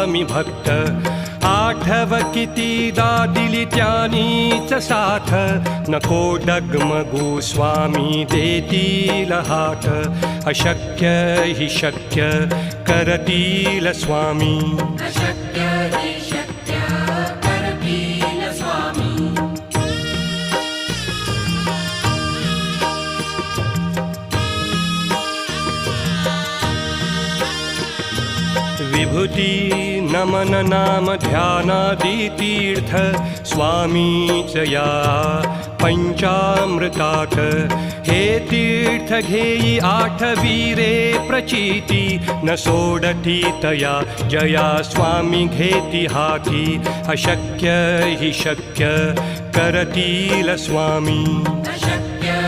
स्वामी भक्त आठव कितीदा दिली त्यानीच साथ नको डगमगू स्वामी देतील हात अशक्य हि शक्य करतील स्वामी अशक्य हि शक्य करतील स्वामी विभूती नमन नाम ध्यानादि तीर्थ स्वामीच या पंचामृतात हे तीर्थ घेई आठवीरे प्रचिती न सोडती तया जया स्वामी घेती हाती अशक्य हि शक्य करतील स्वामी अशक्य